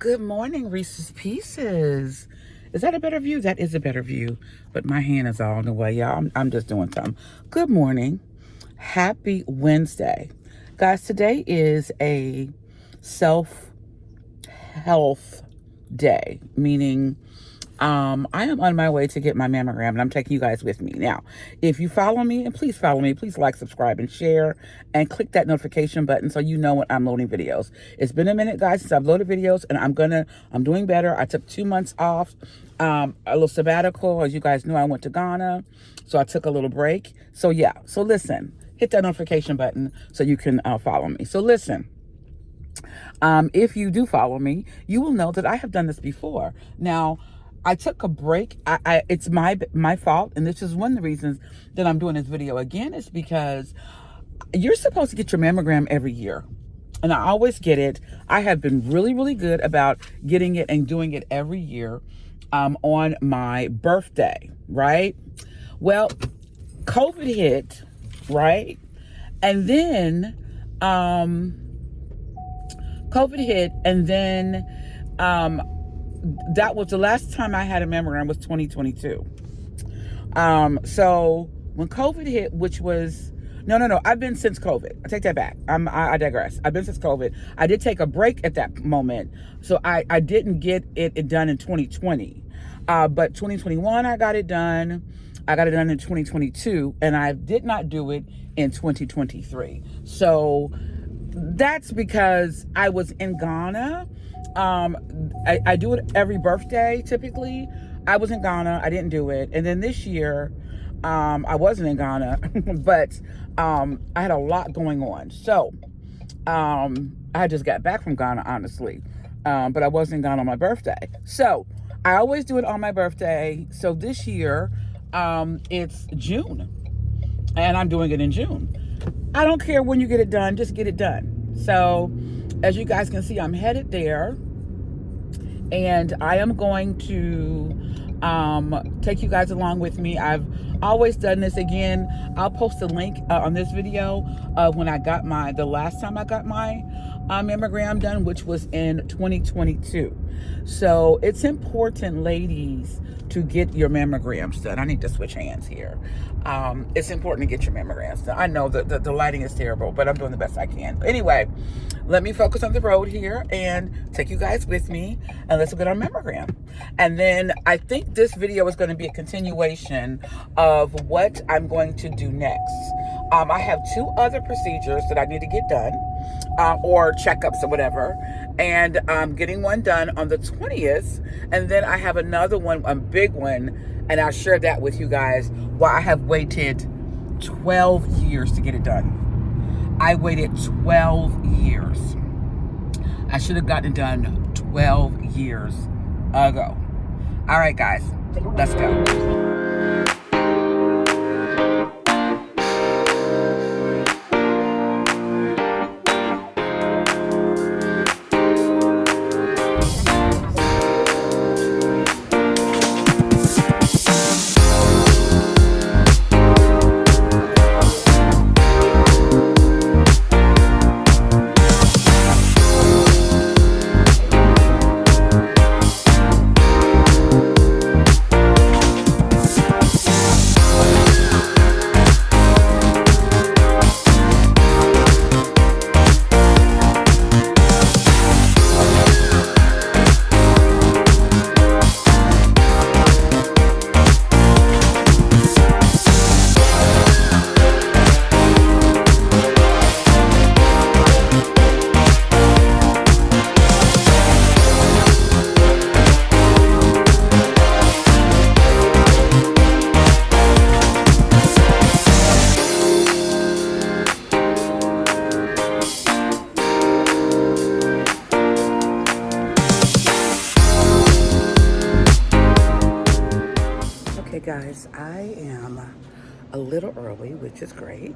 Good morning, Reese's Pieces. Is that a better view? That is a better view, but my hand is all in the way, y'all. I'm just doing something. Good morning. Happy Wednesday. Guys, today is a self-health day, meaning I am on my way to get my mammogram, and I'm taking you guys with me. Now, if you follow me, and please follow me, please like, subscribe, and share, and click that notification button so you know when I'm loading videos. It's been a minute, guys, since I've loaded videos, and I'm doing better. I took 2 months off, a little sabbatical. As you guys know, I went to Ghana, so I took a little break. So yeah, so listen, hit that notification button so you can follow me. So listen. If you do follow me, you will know that I have done this before. Now, I took a break. It's my fault, and this is one of the reasons that I'm doing this video again is because you're supposed to get your mammogram every year, and I always get it. I have been really, really good about getting it and doing it every year on my birthday, right? Well, COVID hit, right? And then COVID hit, and then that was the last time I had a mammogram was 2022. So when COVID hit, which was no, I've been since COVID. I take that back. I digress. I've been since COVID. I did take a break at that moment, so I didn't get it done in 2020. But 2021 I got it done. I got it done in 2022, and I did not do it in 2023. So that's because I was in Ghana. I do it every birthday typically. I was in Ghana. I didn't do it. And then this year, I wasn't in Ghana, but I had a lot going on. So I just got back from Ghana, honestly. But I wasn't in Ghana on my birthday. So I always do it on my birthday. So this year, it's June. And I'm doing it in June. I don't care when you get it done, just get it done. So as you guys can see, I'm headed there, and I am going to take you guys along with me. I've always done this. Again, I'll post a link on this video of when I got the last time I got my mammogram done, which was in 2022. So it's important, ladies, to get your mammograms done. I need to switch hands here. It's important to get your mammograms done. I know that the lighting is terrible, but I'm doing the best I can. But anyway, let me focus on the road here and take you guys with me, and let's get our mammogram. And then I think this video is going to be a continuation of what I'm going to do next. I have 2 other procedures that I need to get done, or checkups or whatever, and I'm getting one done on the 20th, and then I have another one, a big one, and I'll share that with you guys. Why I have waited 12 years to get it done. I waited 12 years. I should have gotten it done 12 years ago. All right, guys, let's go. Guys, I am a little early, which is great.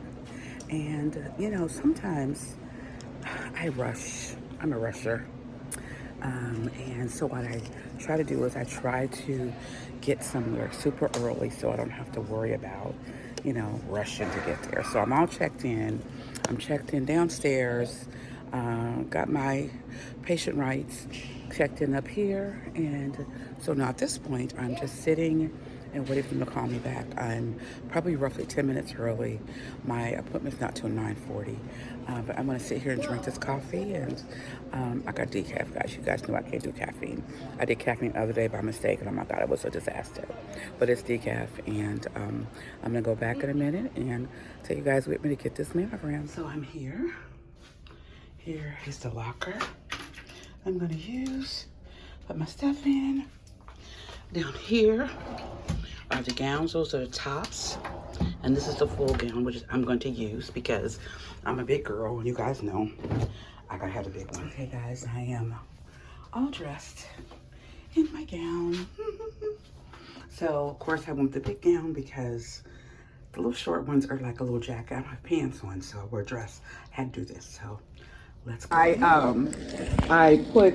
And sometimes I rush. I'm a rusher. And so what I try to do is I try to get somewhere super early so I don't have to worry about, rushing to get there. So I'm all checked in. I'm checked in downstairs. Got my patient rights checked in up here, and so now at this point, I'm just sitting and waiting for them to call me back. I'm probably roughly 10 minutes early. My appointment's not till 9:40, but I'm gonna sit here and drink this coffee, and I got decaf, guys. You guys know I can't do caffeine. I did caffeine the other day by mistake, and oh my God, it was a disaster. But it's decaf, and I'm gonna go back in a minute and take you guys with me to get this mammogram. So I'm here. Here is the locker I'm gonna use. Put my stuff in. Down here are the gowns. Those are the tops. And this is the full gown, which I'm going to use because I'm a big girl. And you guys know I gotta have a big one. Okay, guys, I am all dressed in my gown. So, of course, I want the big gown because the little short ones are like a little jacket. I don't have pants on, so I wear a dress. I had to do this, so let's go. I put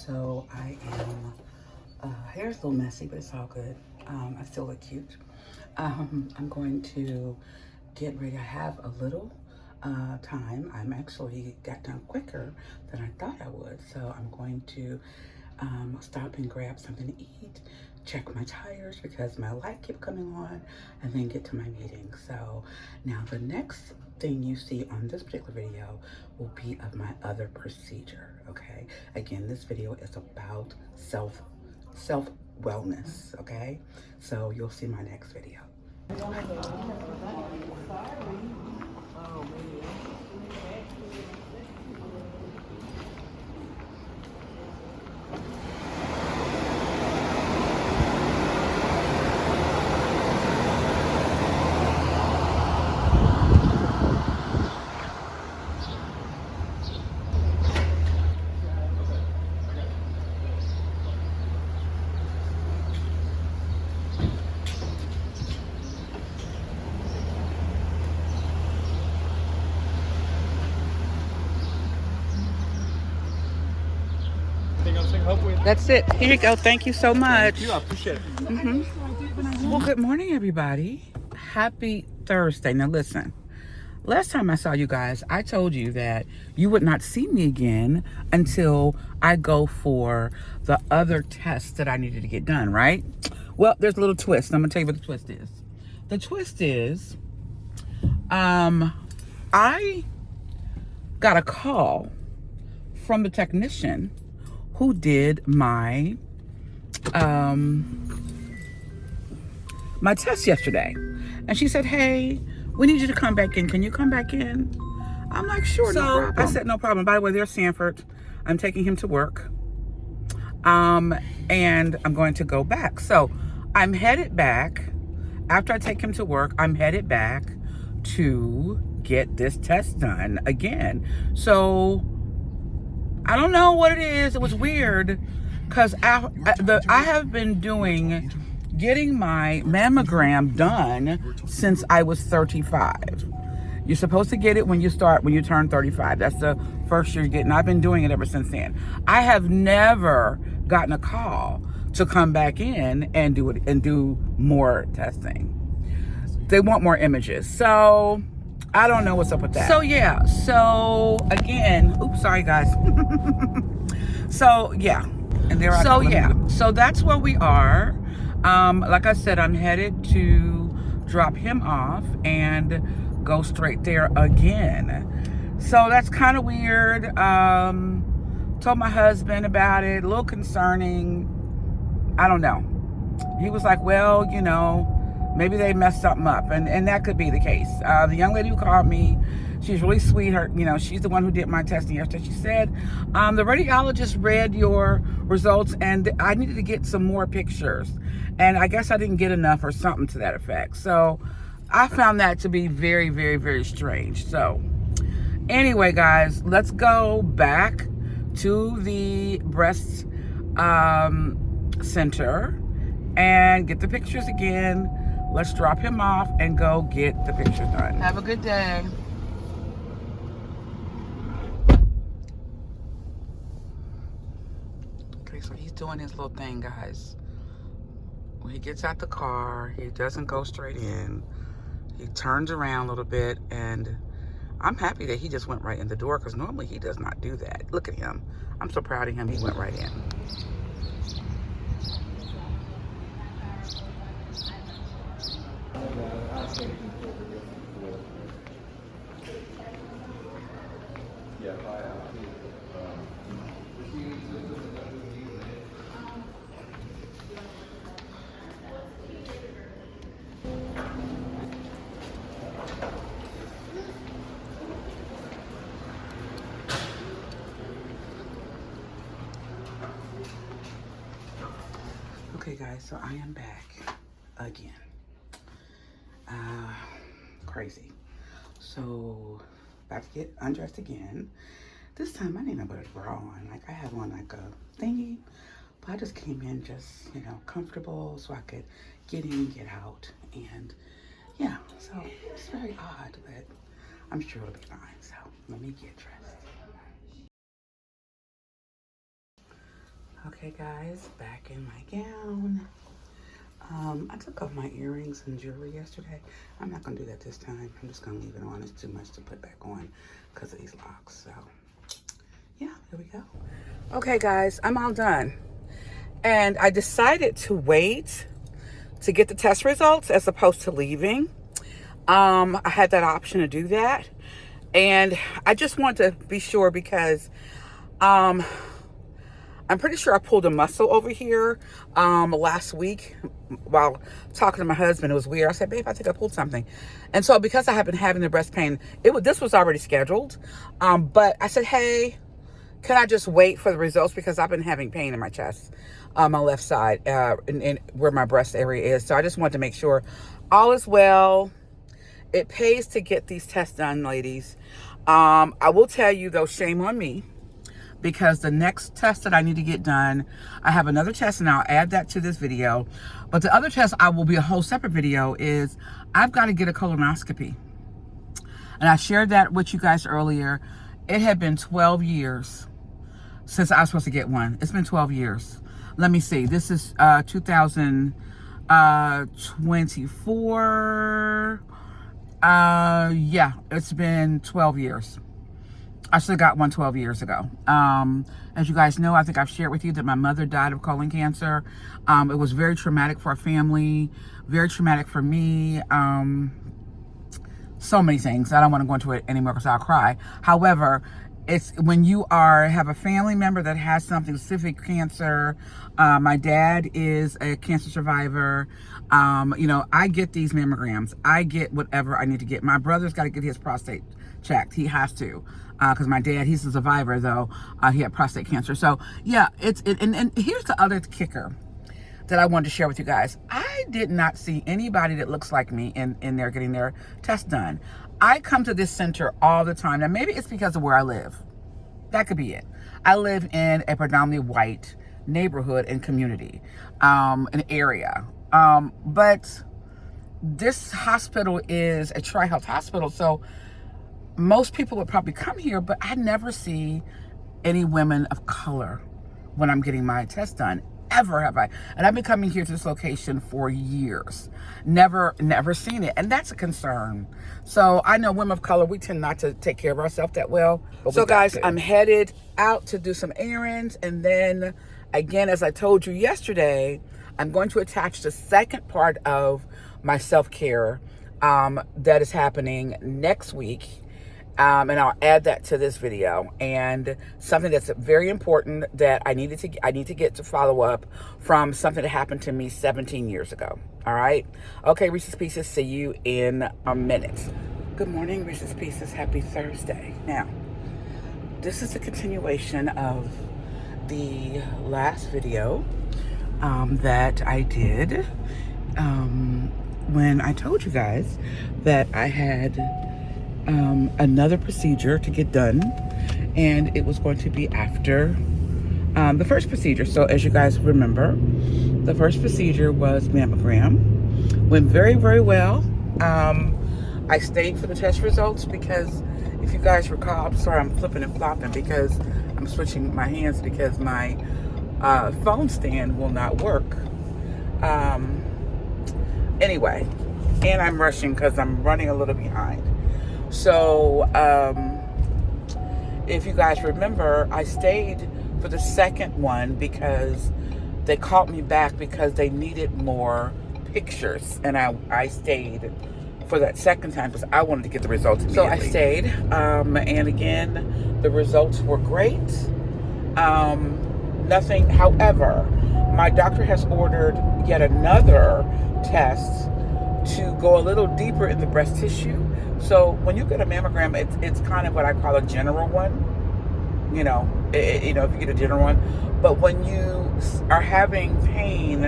So I am, hair's a little messy, but it's all good. I still look cute. I'm going to get ready. I have a little time. I'm actually got done quicker than I thought I would. So I'm going to stop and grab something to eat, check my tires because my light kept coming on, and then get to my meeting. So now the next thing you see on this particular video will be of my other procedure. Okay, again, this video is about self wellness. Okay, so you'll see my next video. That's it. Here you go. Thank you so much. Thank you. I appreciate it. Well, good morning, everybody. Happy Thursday. Now, listen. Last time I saw you guys, I told you that you would not see me again until I go for the other tests that I needed to get done, right? Well, there's a little twist. I'm going to tell you what the twist is. The twist is, I got a call from the technician who did my my test yesterday. And she said, hey, we need you to come back in. Can you come back in? I'm like, sure, no problem. I said, no problem. By the way, there's Sanford. I'm taking him to work. And I'm going to go back. So I'm headed back. After I take him to work, I'm headed back to get this test done again. So I don't know what it is. It was weird because I have been getting my mammogram done since I was 35. You're supposed to get it when you turn 35. That's the first year you get, and I've been doing it ever since then. I have never gotten a call to come back in and do it and do more testing. They want more images. So I don't know what's up with that. So yeah, so again, oops, sorry guys. So yeah, and there. So yeah, so that's where we are. Like I said, I'm headed to drop him off and go straight there again. So that's kind of weird. Told my husband about it, a little concerning. I don't know. He was like, well, you know, maybe they messed something up, and that could be the case. The young lady who called me, she's really sweet. She's the one who did my testing yesterday. She said, the radiologist read your results, and I needed to get some more pictures. And I guess I didn't get enough or something to that effect. So I found that to be very, very, very strange. So anyway, guys, let's go back to the breast center and get the pictures again. Let's drop him off and go get the pictures done. Have a good day. Okay, so he's doing his little thing, guys. When he gets out the car, he doesn't go straight in. He turns around a little bit, and I'm happy that he just went right in the door, because normally he does not do that. Look at him. I'm so proud of him. He went right in. Okay guys, so I am back again. Crazy. So about to get undressed again. This time I didn't know what a bra on. Like I have on like a thingy, but I just came in just, comfortable so I could get in and get out. And yeah, so it's very odd, but I'm sure it'll be fine. So let me get dressed. Okay guys, back in my gown. I took off my earrings and jewelry yesterday. I'm not gonna do that this time. I'm just gonna leave it on. It's too much to put back on because of these locks. So yeah, here we go. Okay guys, I'm all done. And I decided to wait to get the test results as opposed to leaving. I had that option to do that. And I just want to be sure because I'm pretty sure I pulled a muscle over here last week while talking to my husband. It was weird. I said, babe, I think I pulled something. And so because I have been having the breast pain, this was already scheduled. But I said, hey, can I just wait for the results? Because I've been having pain in my chest, my left side, and where my breast area is. So I just wanted to make sure all is well. It pays to get these tests done, ladies. I will tell you, though, shame on me. Because the next test that I need to get done, I have another test and I'll add that to this video. But the other test will be a whole separate video is I've got to get a colonoscopy. And I shared that with you guys earlier. It had been 12 years since I was supposed to get one. It's been 12 years. Let me see. This is 2024. Yeah, it's been 12 years. I should have got one 12 years ago. As you guys know, I think I've shared with you that my mother died of colon cancer. It was very traumatic for our family, very traumatic for me. So many things. I don't want to go into it anymore because I'll cry. However, it's when you have a family member that has something specific, cancer. My dad is a cancer survivor. I get these mammograms. I get whatever I need to get. My brother's got to get his prostate checked. He has to. Because my dad, he's a survivor though. He had prostate cancer. So yeah, and here's the other kicker that I wanted to share with you guys. I did not see anybody that looks like me in there getting their test done. I come to this center all the time. Now maybe it's because of where I live. That could be it. I live in a predominantly white neighborhood and community, an area. But this hospital is a Tri-Health hospital. So most people would probably come here, but I never see any women of color when I'm getting my test done. Ever have I. And I've been coming here to this location for years. Never seen it. And that's a concern. So I know women of color, we tend not to take care of ourselves that well. So guys, I'm headed out to do some errands. And then again, as I told you yesterday, I'm going to attach the second part of my self-care that is happening next week. And I'll add that to this video. And something that's very important that I need to get to follow up from something that happened to me 17 years ago. All right. Okay, Reese's Pieces. See you in a minute. Good morning, Reese's Pieces. Happy Thursday. Now, this is a continuation of the last video that I did when I told you guys that I had another procedure to get done, and it was going to be after the first procedure. So as you guys remember, the first procedure was mammogram. Went very, very well. I stayed for the test results because if you guys recall, I'm sorry, I'm flipping and flopping because I'm switching my hands because my phone stand will not work. Anyway, and I'm rushing because I'm running a little behind. So, if you guys remember, I stayed for the second one because they called me back because they needed more pictures. And I stayed for that second time because I wanted to get the results immediately. So I stayed. And again, the results were great. Nothing, however, my doctor has ordered yet another test to go a little deeper in the breast tissue. So when you get a mammogram, it's kind of what I call a general one. You know, if you get a general one. But when you are having pain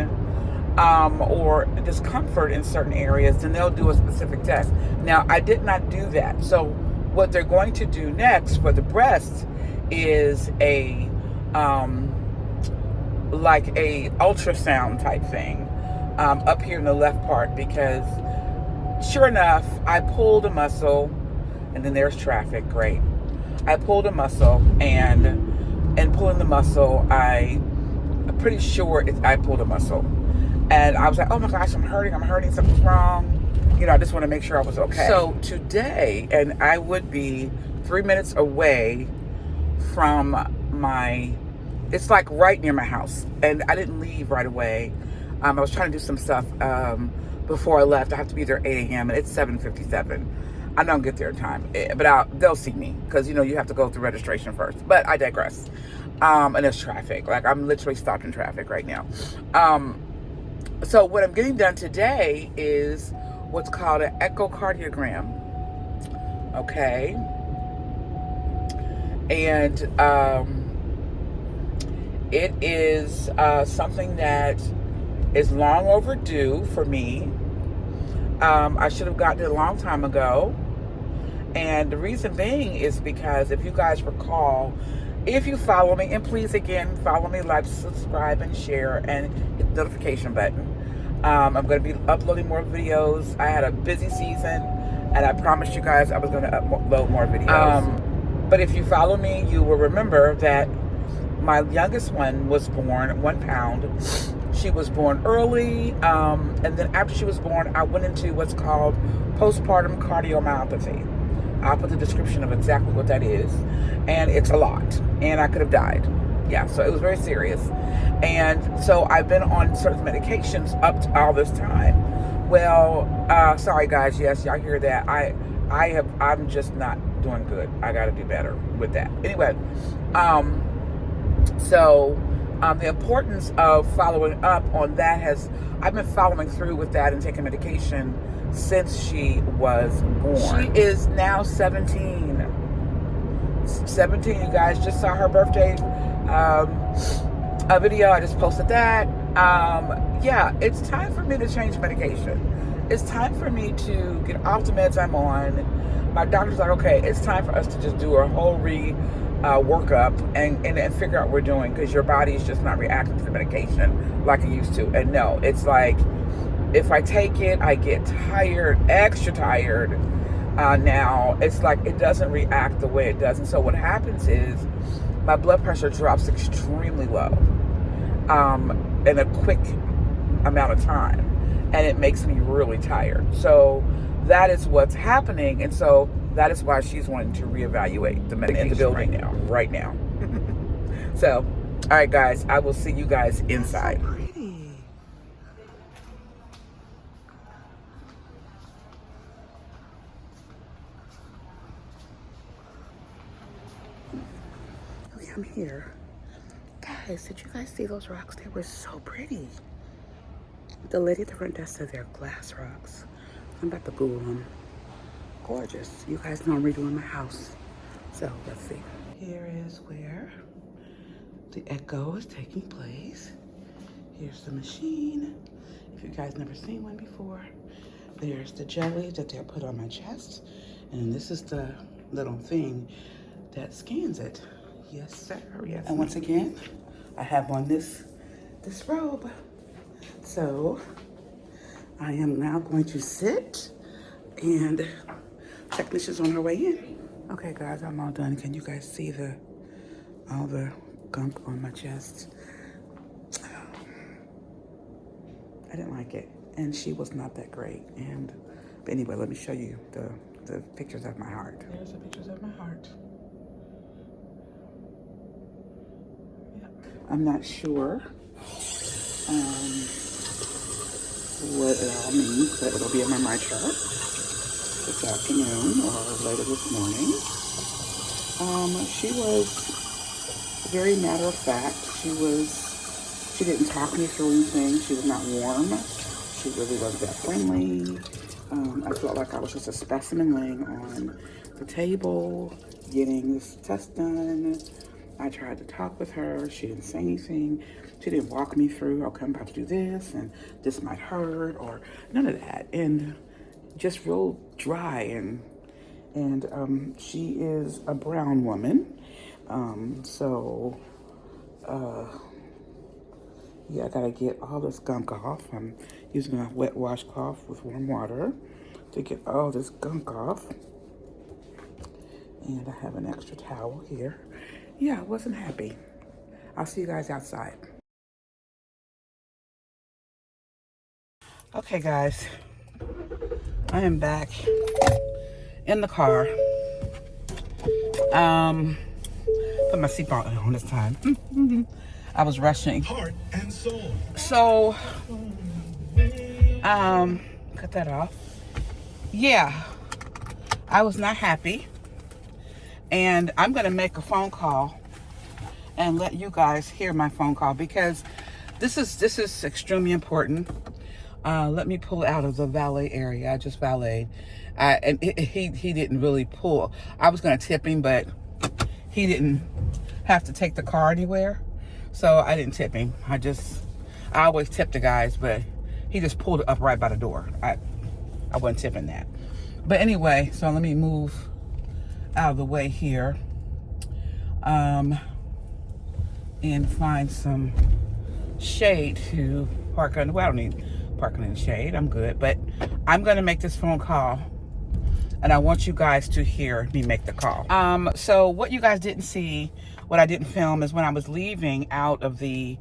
or discomfort in certain areas, then they'll do a specific test. Now, I did not do that. So what they're going to do next for the breast is a like a ultrasound type thing up here in the left part, because sure enough, I pulled a muscle, and then there's traffic. Great. I pulled a muscle, and pulling the muscle, I'm pretty sure I pulled a muscle. And I was like, oh my gosh, I'm hurting, something's wrong. I just want to make sure I was okay. So today, and I would be 3 minutes away from it's like right near my house. And I didn't leave right away. I was trying to do some stuff before I left. I have to be there at 8 a.m. and it's 7:57. I don't get there in time, but they'll see me because, you have to go through registration first. But I digress. And there's traffic. Like, I'm literally stopped in traffic right now. So what I'm getting done today is what's called an echocardiogram. Okay. And it is something that is long overdue for me. I should have gotten it a long time ago. And the reason being is because if you guys recall, if you follow me, and please again, follow me, like, subscribe, and share, and hit the notification button. I'm going to be uploading more videos. I had a busy season, and I promised you guys I was going to upload more videos. But if you follow me, you will remember that my youngest one was born 1 pound. She was born early, and then after she was born, I went into what's called postpartum cardiomyopathy. I'll put the description of exactly what that is, and it's a lot, and I could have died. Yeah, so it was very serious. And so I've been on certain medications up to all this time. Well, sorry guys, yes, y'all hear that. I'm just not doing good. I got to do better with that. Anyway, the importance of following up on that I've been following through with that and taking medication since she was born. She is now 17. 17, you guys just saw her birthday a video. I just posted that. Yeah, it's time for me to change medication. It's time for me to get off the meds I'm on. My doctor's like, okay, it's time for us to just do a whole workup and figure out what we're doing, because your body is just not reacting to the medication like it used to. And no, it's like, if I take it, I get tired, extra tired. Now it's like it doesn't react the way it does. And so what happens is my blood pressure drops extremely low in a quick amount of time, and it makes me really tired. So that is what's happening, and so that is why she's wanting to reevaluate the medication in the building right now. So, all right, guys, I will see you guys inside. So pretty. Okay, I'm here. Guys, did you guys see those rocks? They were so pretty. The lady at the front desk said they're glass rocks. I'm about to Google them. Gorgeous. You guys know I'm redoing my house. So let's see. Here is where the echo is taking place. Here's the machine. If you guys never seen one before. There's the jelly that they'll put on my chest. And this is the little thing that scans it. Yes, sir. Yes. And once again, I have on this robe. So I am now going to sit, and technician's on her way in. Okay, guys, I'm all done. Can you guys see all the gunk on my chest? I didn't like it, and she was not that great. But anyway, let me show you the pictures of my heart. There's the pictures of my heart. Yep. I'm not sure what it all means, but it'll be in my MyChart this afternoon or later this morning. She was very matter of fact. She didn't talk me through anything. She was not warm. She really wasn't that friendly. I felt like I was just a specimen laying on the table, getting this test done. I tried to talk with her. She didn't say anything. She didn't walk me through, okay, I'm about to do this, and this might hurt, or none of that. And just real dry. And she is a brown woman. Yeah, I gotta get all this gunk off. I'm using a wet washcloth with warm water to get all this gunk off. And I have an extra towel here. Yeah, I wasn't happy. I'll see you guys outside. Okay, guys. I am back in the car. Put my seatbelt on this time. I was rushing. Heart and soul. So, cut that off. Yeah, I was not happy. And I'm gonna make a phone call and let you guys hear my phone call, because this is extremely important. Let me pull out of the valet area. I just valeted. And he didn't really pull. I was gonna tip him, but he didn't have to take the car anywhere. So I didn't tip him. I always tip the guys, but he just pulled it up right by the door. I wasn't tipping that. But anyway, so let me move out of the way here. And find some shade to park under. Well, I don't need parking in the shade. I'm good. But I'm going to make this phone call, and I want you guys to hear me make the call. So what you guys didn't see, what I didn't film, is when I was leaving out of the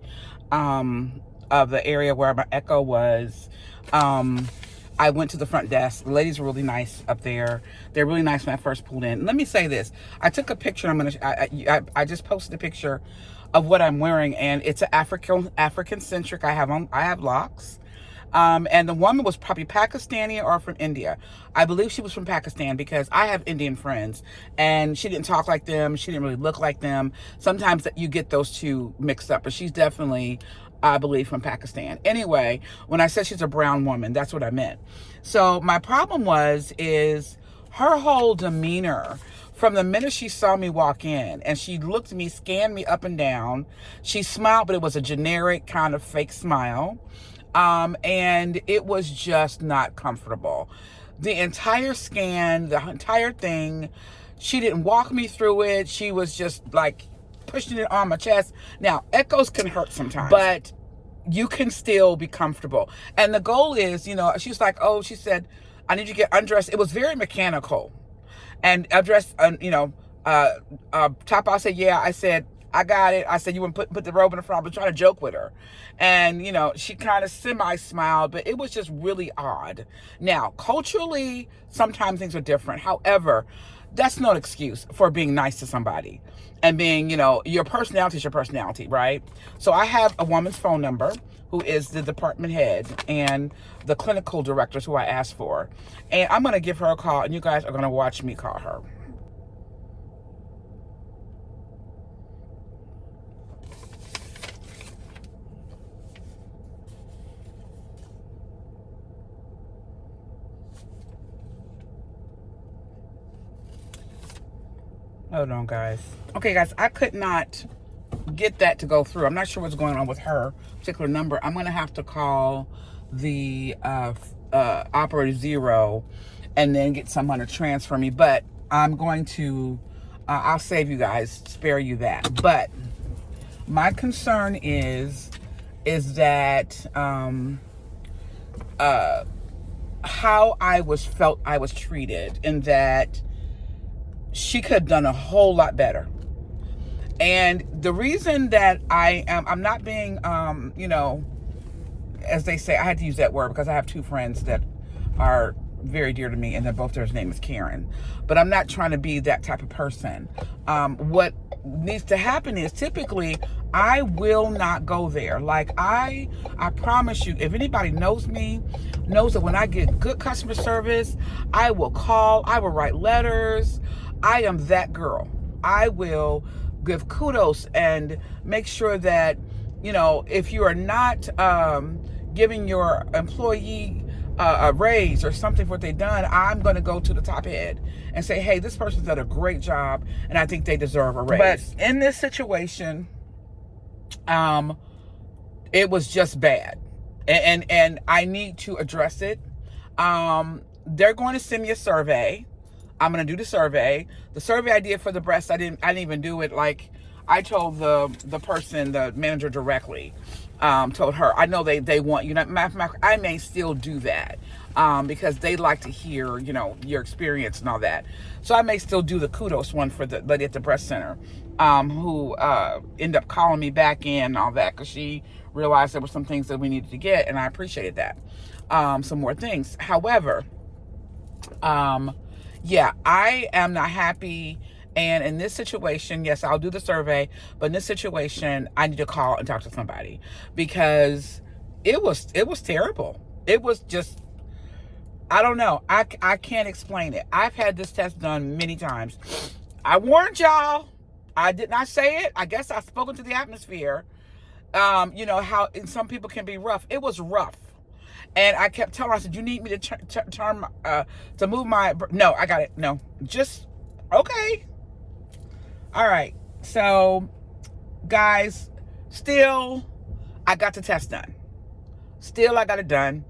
area where my echo was, I went to the front desk. The ladies were really nice up there. They're really nice when I first pulled in. Let me say this. I took a picture. I just posted a picture of what I'm wearing, and it's an African centric. I have locks. And the woman was probably Pakistani or from India. I believe she was from Pakistan, because I have Indian friends, and she didn't talk like them. She didn't really look like them. Sometimes that you get those two mixed up, but she's definitely, I believe, from Pakistan. Anyway, when I said she's a brown woman, that's what I meant. So my problem is her whole demeanor from the minute she saw me walk in, and she looked at me, scanned me up and down. She smiled, but it was a generic kind of fake smile. And it was just not comfortable. The entire scan, the entire thing, she didn't walk me through it. She was just like pushing it on my chest. Now, echoes can hurt sometimes, but you can still be comfortable. And the goal is, she's like, oh, she said, I need you to get undressed. It was very mechanical. And undressed, top, I said, yeah. I said, I got it. I said, you want to put the robe in the front. I was trying to joke with her. And, she kind of semi-smiled, but it was just really odd. Now, culturally, sometimes things are different. However, that's no excuse for being nice to somebody. And being, your personality is your personality, right? So I have a woman's phone number who is the department head and the clinical directors who I asked for. And I'm going to give her a call, and you guys are going to watch me call her. Hold on, guys. Okay, guys, I could not get that to go through. I'm not sure what's going on with her particular number. I'm going to have to call the operator 0 and then get someone to transfer me. But I'm going to, I'll save you guys, spare you that. But my concern is that how I was treated, and that she could have done a whole lot better. And the reason that I'm not being, as they say, I had to use that word because I have two friends that are very dear to me, and both their name is Karen. But I'm not trying to be that type of person. What needs to happen is, typically, I will not go there. Like, I promise you, if anybody knows me, knows that when I get good customer service, I will call, I will write letters. I am that girl. I will give kudos and make sure that, if you are not giving your employee a raise or something for what they've done, I'm going to go to the top head and say, hey, this person's done a great job and I think they deserve a raise. But in this situation, it was just bad. And I need to address it. They're going to send me a survey. I'm going to do the survey. The survey I did for the breast, I didn't even do it. Like, I told the person, the manager directly, told her, I know they want, I may still do that, because they like to hear, your experience and all that. So I may still do the kudos one for the lady at the breast center, who, ended up calling me back in and all that, because she realized there were some things that we needed to get, and I appreciated that. Some more things. However, yeah, I am not happy. And in this situation, yes, I'll do the survey, but in this situation, I need to call and talk to somebody, because it was terrible. It was just, I don't know. I can't explain it. I've had this test done many times. I warned y'all. I did not say it. I guess I've spoken to the atmosphere. How some people can be rough. It was rough. And I kept telling her, I said, you need me to to move my, no, I got it. No, just, okay. All right. So, guys, still, I got the test done. Still, I got it done.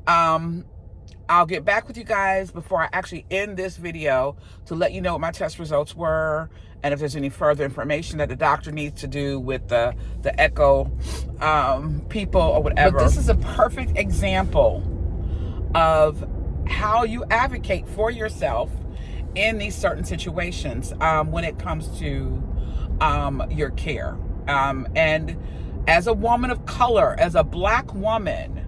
I'll get back with you guys before I actually end this video to let you know what my test results were, and if there's any further information that the doctor needs to do with the echo people or whatever. But this is a perfect example of how you advocate for yourself in these certain situations when it comes to your care. And as a woman of color, as a Black woman,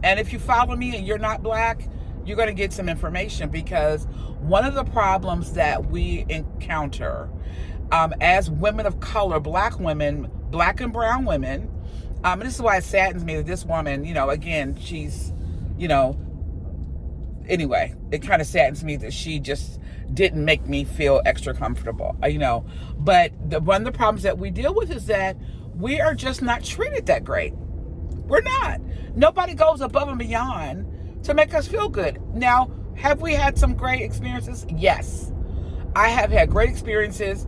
and if you follow me and you're not Black, you're going to get some information, because one of the problems that we encounter as women of color, Black women, Black and brown women, and this is why it saddens me that this woman, again, she's, anyway, it kind of saddens me that she just didn't make me feel extra comfortable, but one of the problems that we deal with is that we are just not treated that great. We're not. Nobody goes above and beyond to make us feel good. Now, have we had some great experiences? Yes. I have had great experiences.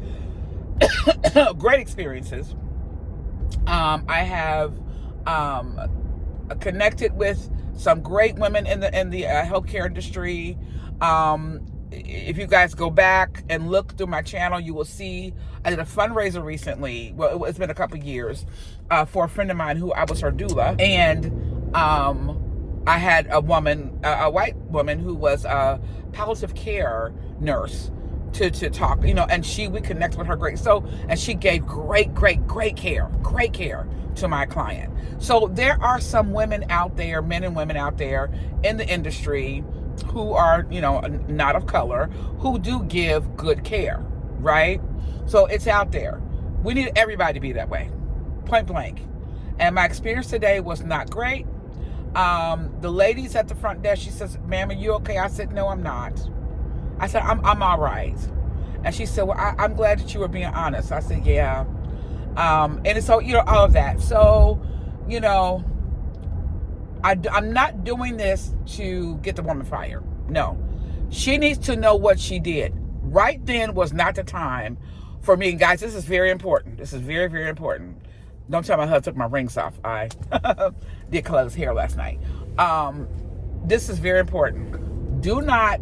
Great experiences. I have connected with some great women in the healthcare industry. If you guys go back and look through my channel, you will see I did a fundraiser recently. Well, it's been a couple years for a friend of mine who I was her doula, and I had a woman, a white woman who was a palliative care nurse to talk, and we connect with her great. So, and she gave great care to my client. So there are some women out there, men and women out there in the industry who are, not of color, who do give good care, right? So it's out there. We need everybody to be that way, point blank. And my experience today was not great. The ladies at the front desk, she says, "Ma'am, are you okay?" I said, "No, I'm not." I said, I'm all right. And she said, "Well, I'm glad that you were being honest." I said, "Yeah." And so, all of that. So, I'm not doing this to get the woman fired. No. She needs to know what she did. Right then was not the time for me. Guys, this is very important. This is very, very important. Don't tell my husband took my rings off. I did color his hair last night. This is very important. Do not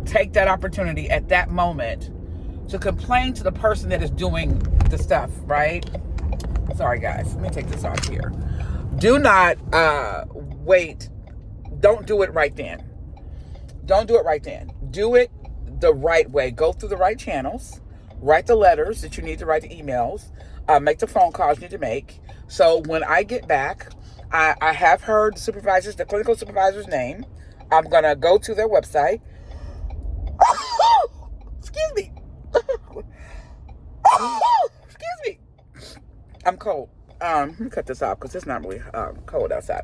take that opportunity at that moment to complain to the person that is doing the stuff, right? Sorry, guys. Let me take this off here. Do not wait. Don't do it right then. Don't do it right then. Do it the right way. Go through the right channels. Write the letters that you need to write, the emails. Make the phone calls you need to make. So when I get back, I have heard the clinical supervisor's name. I'm going to go to their website. Excuse me. Excuse me. I'm cold. Let me cut this off because it's not really cold outside.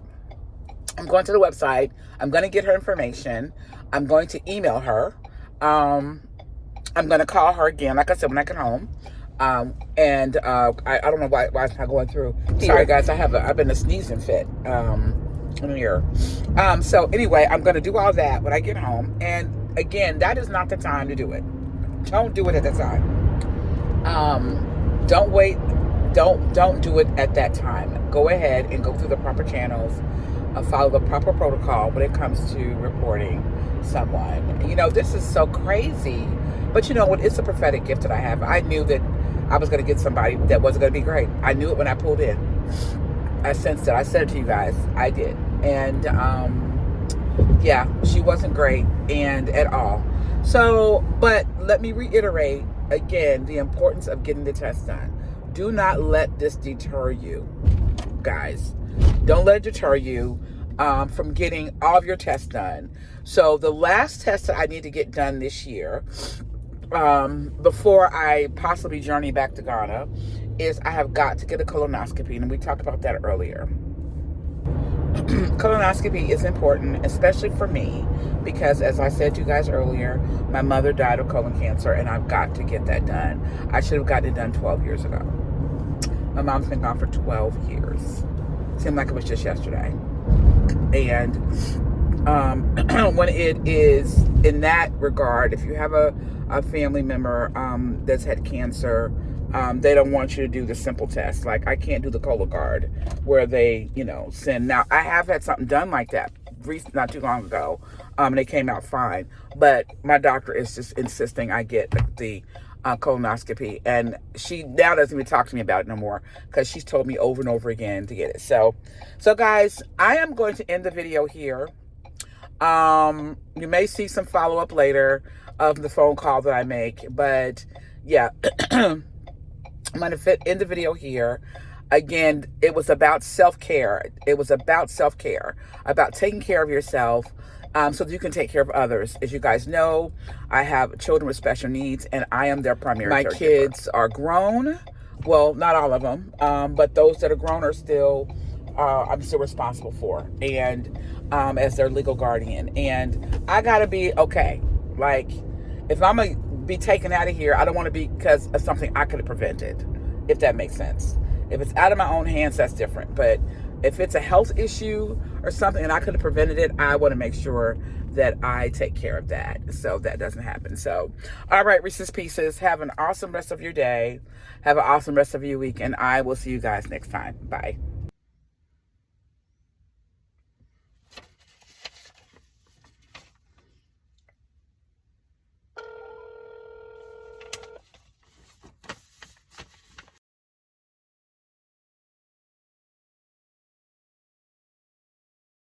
I'm going to the website. I'm going to get her information. I'm going to email her. I'm going to call her again, like I said, when I get home. I don't know why it's not going through. Sorry, guys. I've been a sneezing fit in here. So anyway, I'm going to do all that when I get home. And again, that is not the time to do it. Don't do it at that time. Don't wait. Don't do it at that time. Go ahead and go through the proper channels. Follow the proper protocol when it comes to reporting someone. This is so crazy. But you know what? It's a prophetic gift that I have. I knew that I was going to get somebody that wasn't going to be great. I knew it when I pulled in. I sensed it. I said it to you guys. I did. And, yeah, she wasn't great and at all. So, but let me reiterate again, the importance of getting the test done. Do not let this deter you, guys. Don't let it deter you from getting all of your tests done. So the last test that I need to get done this year, before I possibly journey back to Ghana, is I have got to get a colonoscopy, and we talked about that earlier. Colonoscopy is important, especially for me, because as I said to you guys earlier, my mother died of colon cancer, and I've got to get that done. I should have gotten it done 12 years ago. My mom's been gone for 12 years. Seemed like it was just yesterday. And when it is in that regard, if you have a family member that's had cancer, they don't want you to do the simple test. Like, I can't do the Cologuard where they, send. Now, I have had something done like that not too long ago, and it came out fine. But my doctor is just insisting I get the colonoscopy, and she now doesn't even talk to me about it no more because she's told me over and over again to get it. So guys, I am going to end the video here. You may see some follow-up later of the phone call that I make, but yeah, I'm going to end the video here. Again, it was about self-care. It was about self-care, about taking care of yourself, so that you can take care of others. As you guys know, I have children with special needs, and I am their primary caregiver. My kids are grown. Well, not all of them, but those that are grown are still, I'm still responsible for, and as their legal guardian. And I gotta be okay. Like, if I'm gonna be taken out of here, I don't want to be because of something I could have prevented, if that makes sense. If it's out of my own hands, that's different. But if it's a health issue or something and I could have prevented it, I want to make sure that I take care of that so that doesn't happen. So, all right, Reese's Pieces, have an awesome rest of your day. Have an awesome rest of your week, and I will see you guys next time. Bye.